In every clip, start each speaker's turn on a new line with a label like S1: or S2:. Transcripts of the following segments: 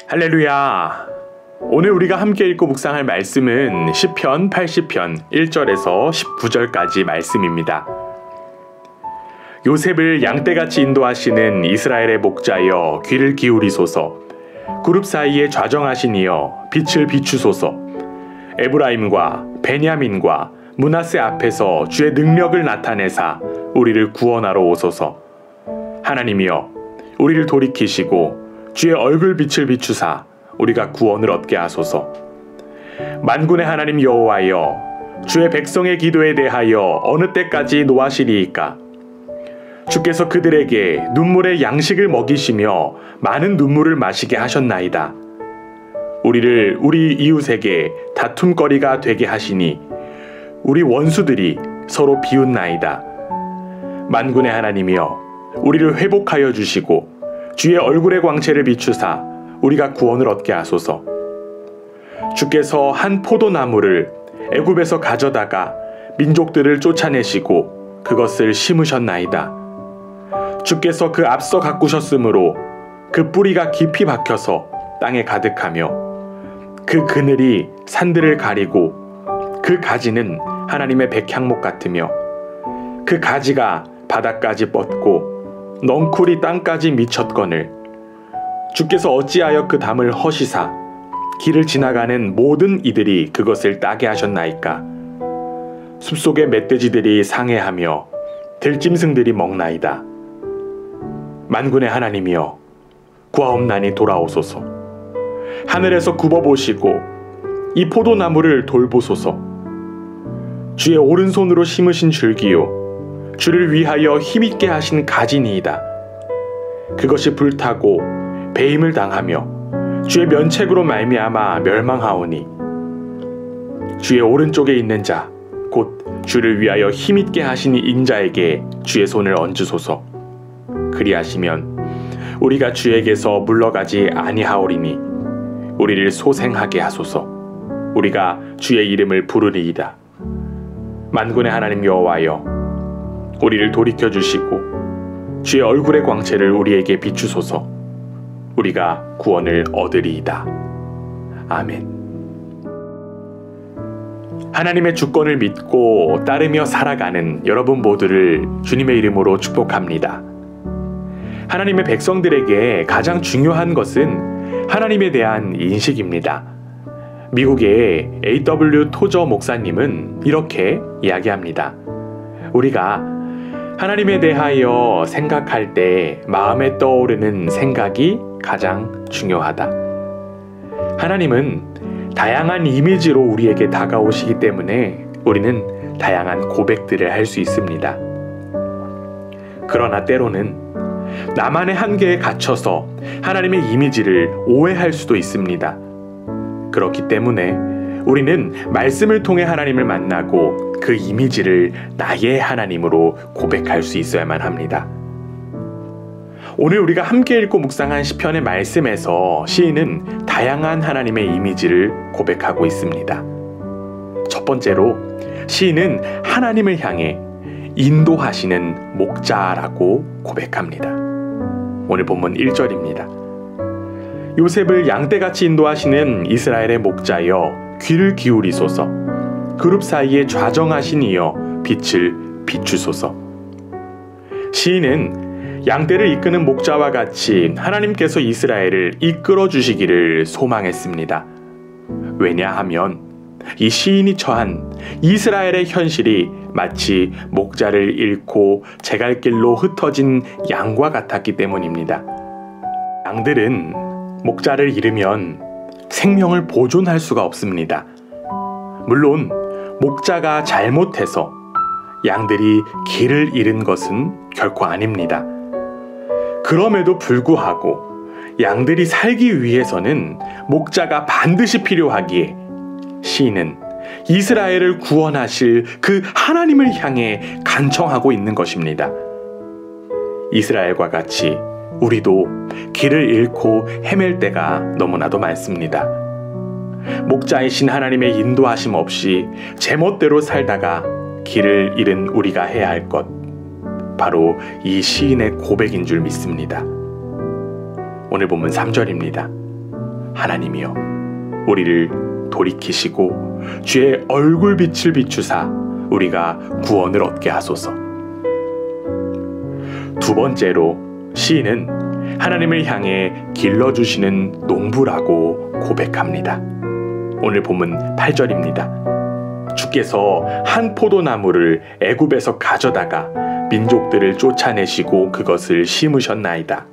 S1: 할렐루야! 오늘 우리가 함께 읽고 묵상할 말씀은 시편 80편 1절에서 19절까지 말씀입니다. 요셉을 양떼같이 인도하시는 이스라엘의 목자여 귀를 기울이소서. 그룹 사이에 좌정하신 이여 빛을 비추소서. 에브라임과 베냐민과 므낫세 앞에서 주의 능력을 나타내사 우리를 구원하러 오소서. 하나님이여 우리를 돌이키시고 주의 얼굴 빛을 비추사 우리가 구원을 얻게 하소서. 만군의 하나님 여호와여 주의 백성의 기도에 대하여 어느 때까지 노하시리이까? 주께서 그들에게 눈물의 양식을 먹이시며 많은 눈물을 마시게 하셨나이다. 우리를 우리 이웃에게 다툼거리가 되게 하시니 우리 원수들이 서로 비웃나이다. 만군의 하나님이여 우리를 회복하여 주시고 주의 얼굴의 광채를 비추사 우리가 구원을 얻게 하소서. 주께서 한 포도나무를 애굽에서 가져다가 민족들을 쫓아내시고 그것을 심으셨나이다. 주께서 그 앞서 가꾸셨으므로 그 뿌리가 깊이 박혀서 땅에 가득하며 그 그늘이 산들을 가리고 그 가지는 하나님의 백향목 같으며 그 가지가 바닥까지 뻗고 넝쿨이 땅까지 미쳤거늘 주께서 어찌하여 그 담을 허시사 길을 지나가는 모든 이들이 그것을 따게 하셨나이까? 숲속의 멧돼지들이 상해하며 들짐승들이 먹나이다. 만군의 하나님이여 구하옵나니 돌아오소서. 하늘에서 굽어보시고 이 포도나무를 돌보소서. 주의 오른손으로 심으신 줄기요 주를 위하여 힘있게 하신 가지니이다. 그것이 불타고 배임을 당하며 주의 면책으로 말미암아 멸망하오니 주의 오른쪽에 있는 자 곧 주를 위하여 힘있게 하신 인자에게 주의 손을 얹으소서. 그리하시면 우리가 주에게서 물러가지 아니하오리니 우리를 소생하게 하소서. 우리가 주의 이름을 부르리이다. 만군의 하나님 여호와여 우리를 돌이켜주시고 주의 얼굴의 광채를 우리에게 비추소서. 우리가 구원을 얻으리이다. 아멘. 하나님의 주권을 믿고 따르며 살아가는 여러분 모두를 주님의 이름으로 축복합니다. 하나님의 백성들에게 가장 중요한 것은 하나님에 대한 인식입니다. 미국의 A.W. 토저 목사님은 이렇게 이야기합니다. 우리가 하나님에 대하여 생각할 때 마음에 떠오르는 생각이 가장 중요하다. 하나님은 다양한 이미지로 우리에게 다가오시기 때문에 우리는 다양한 고백들을 할 수 있습니다. 그러나 때로는 나만의 한계에 갇혀서 하나님의 이미지를 오해할 수도 있습니다. 그렇기 때문에 우리는 말씀을 통해 하나님을 만나고 그 이미지를 나의 하나님으로 고백할 수 있어야만 합니다. 오늘 우리가 함께 읽고 묵상한 시편의 말씀에서 시인은 다양한 하나님의 이미지를 고백하고 있습니다. 첫 번째로 시인은 하나님을 향해 인도하시는 목자라고 고백합니다. 오늘 본문 1절입니다. 요셉을 양떼같이 인도하시는 이스라엘의 목자여 귀를 기울이소서. 그룹 사이에 좌정하신 이여 빛을 비추소서. 시인은 양떼를 이끄는 목자와 같이 하나님께서 이스라엘을 이끌어 주시기를 소망했습니다. 왜냐하면 이 시인이 처한 이스라엘의 현실이 마치 목자를 잃고 제갈길로 흩어진 양과 같았기 때문입니다. 양들은 목자를 잃으면 생명을 보존할 수가 없습니다. 물론 목자가 잘못해서 양들이 길을 잃은 것은 결코 아닙니다. 그럼에도 불구하고 양들이 살기 위해서는 목자가 반드시 필요하기에 시인은 이스라엘을 구원하실 그 하나님을 향해 간청하고 있는 것입니다. 이스라엘과 같이 우리도 길을 잃고 헤맬 때가 너무나도 많습니다. 목자이신 하나님의 인도하심 없이 제멋대로 살다가 길을 잃은 우리가 해야 할 것, 바로 이 시인의 고백인 줄 믿습니다. 오늘 본문 3절입니다. 하나님이여 우리를 돌이키시고 주의 얼굴빛을 비추사 우리가 구원을 얻게 하소서. 두 번째로 시인은 하나님을 향해 길러주시는 농부라고 고백합니다. 오늘 본문 8절입니다. 주께서 한 포도나무를 애굽에서 가져다가 민족들을 쫓아내시고 그것을 심으셨나이다.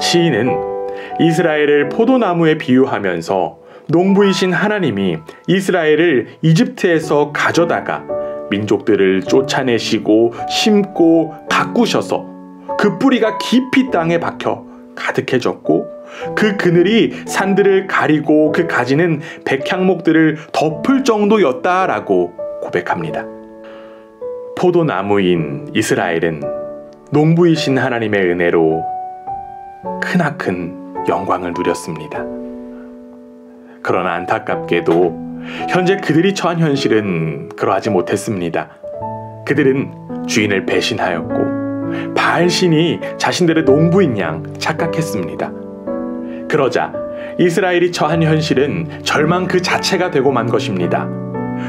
S1: 시인은 이스라엘을 포도나무에 비유하면서 농부이신 하나님이 이스라엘을 이집트에서 가져다가 민족들을 쫓아내시고 심고 가꾸셔서 그 뿌리가 깊이 땅에 박혀 가득해졌고 그 그늘이 산들을 가리고 그 가지는 백향목들을 덮을 정도였다라고 고백합니다. 포도나무인 이스라엘은 농부이신 하나님의 은혜로 크나큰 영광을 누렸습니다. 그러나 안타깝게도 현재 그들이 처한 현실은 그러하지 못했습니다. 그들은 주인을 배신하였고 바알신이 자신들의 농부인 양 착각했습니다. 그러자 이스라엘이 처한 현실은 절망 그 자체가 되고 만 것입니다.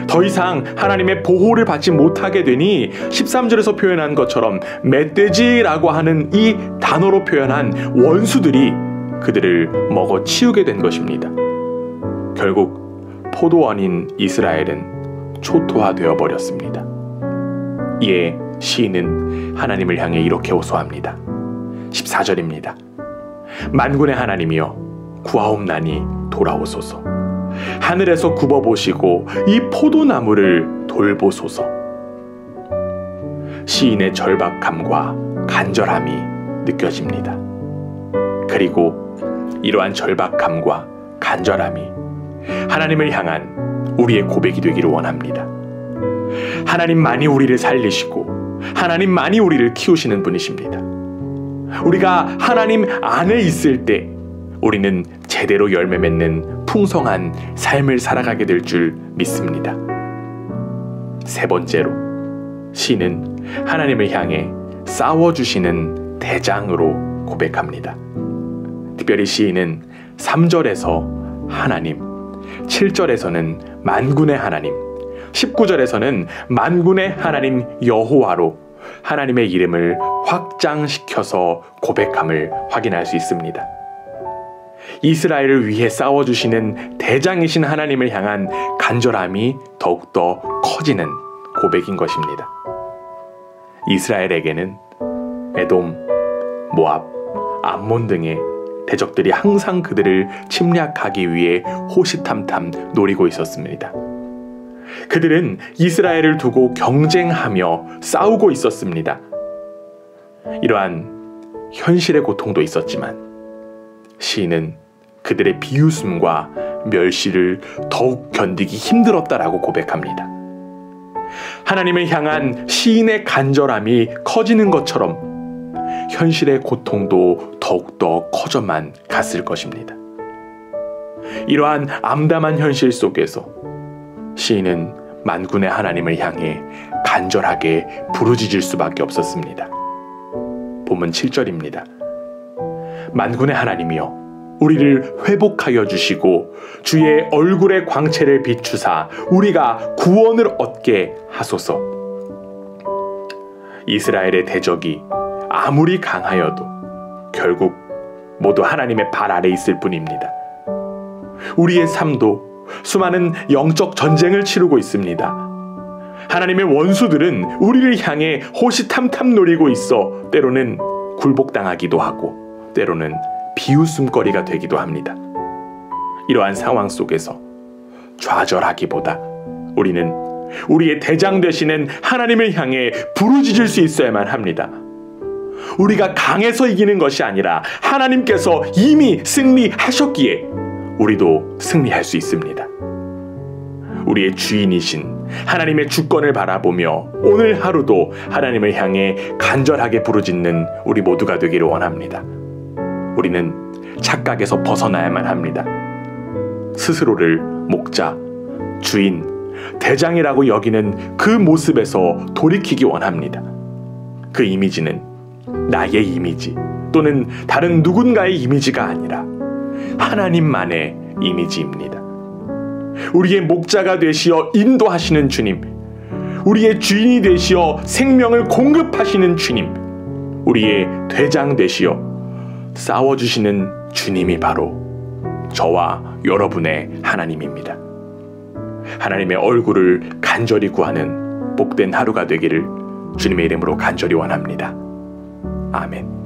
S1: 더 이상 하나님의 보호를 받지 못하게 되니 13절에서 표현한 것처럼 멧돼지라고 하는 이 단어로 표현한 원수들이 그들을 먹어 치우게 된 것입니다. 결국 포도원인 이스라엘은 초토화되어 버렸습니다. 이에 시인은 하나님을 향해 이렇게 호소합니다. 14절입니다. 만군의 하나님이여 구하옵나니 돌아오소서. 하늘에서 굽어보시고 이 포도나무를 돌보소서. 시인의 절박함과 간절함이 느껴집니다. 그리고 이러한 절박함과 간절함이 하나님을 향한 우리의 고백이 되기를 원합니다. 하나님만이 우리를 살리시고 하나님만이 우리를 키우시는 분이십니다. 우리가 하나님 안에 있을 때 우리는 제대로 열매 맺는 풍성한 삶을 살아가게 될 줄 믿습니다. 세 번째로 시는 하나님을 향해 싸워주시는 대장으로 고백합니다. 특별히 시인은 3절에서 하나님, 7절에서는 만군의 하나님, 19절에서는 만군의 하나님 여호와로 하나님의 이름을 확장시켜서 고백함을 확인할 수 있습니다. 이스라엘을 위해 싸워주시는 대장이신 하나님을 향한 간절함이 더욱더 커지는 고백인 것입니다. 이스라엘에게는 에돔, 모압, 암몬 등의 대적들이 항상 그들을 침략하기 위해 호시탐탐 노리고 있었습니다. 그들은 이스라엘을 두고 경쟁하며 싸우고 있었습니다. 이러한 현실의 고통도 있었지만 시인은 그들의 비웃음과 멸시를 더욱 견디기 힘들었다라고 고백합니다. 하나님을 향한 시인의 간절함이 커지는 것처럼 현실의 고통도 더욱더 커져만 갔을 것입니다. 이러한 암담한 현실 속에서 시인은 만군의 하나님을 향해 간절하게 부르짖을 수밖에 없었습니다. 본문 7절입니다. 만군의 하나님이여 우리를 회복하여 주시고 주의 얼굴의 광채를 비추사 우리가 구원을 얻게 하소서. 이스라엘의 대적이 아무리 강하여도 결국 모두 하나님의 발 아래 있을 뿐입니다. 우리의 삶도 수많은 영적 전쟁을 치르고 있습니다. 하나님의 원수들은 우리를 향해 호시탐탐 노리고 있어 때로는 굴복당하기도 하고 때로는 비웃음거리가 되기도 합니다. 이러한 상황 속에서 좌절하기보다 우리는 우리의 대장 되시는 하나님을 향해 부르짖을 수 있어야만 합니다. 우리가 강해서 이기는 것이 아니라 하나님께서 이미 승리하셨기에 우리도 승리할 수 있습니다. 우리의 주인이신 하나님의 주권을 바라보며 오늘 하루도 하나님을 향해 간절하게 부르짖는 우리 모두가 되기를 원합니다. 우리는 착각에서 벗어나야만 합니다. 스스로를 목자, 주인, 대장이라고 여기는 그 모습에서 돌이키기 원합니다. 그 이미지는 나의 이미지 또는 다른 누군가의 이미지가 아니라 하나님만의 이미지입니다. 우리의 목자가 되시어 인도하시는 주님, 우리의 주인이 되시어 생명을 공급하시는 주님, 우리의 대장 되시어 싸워주시는 주님이 바로 저와 여러분의 하나님입니다. 하나님의 얼굴을 간절히 구하는 복된 하루가 되기를 주님의 이름으로 간절히 원합니다. 아멘.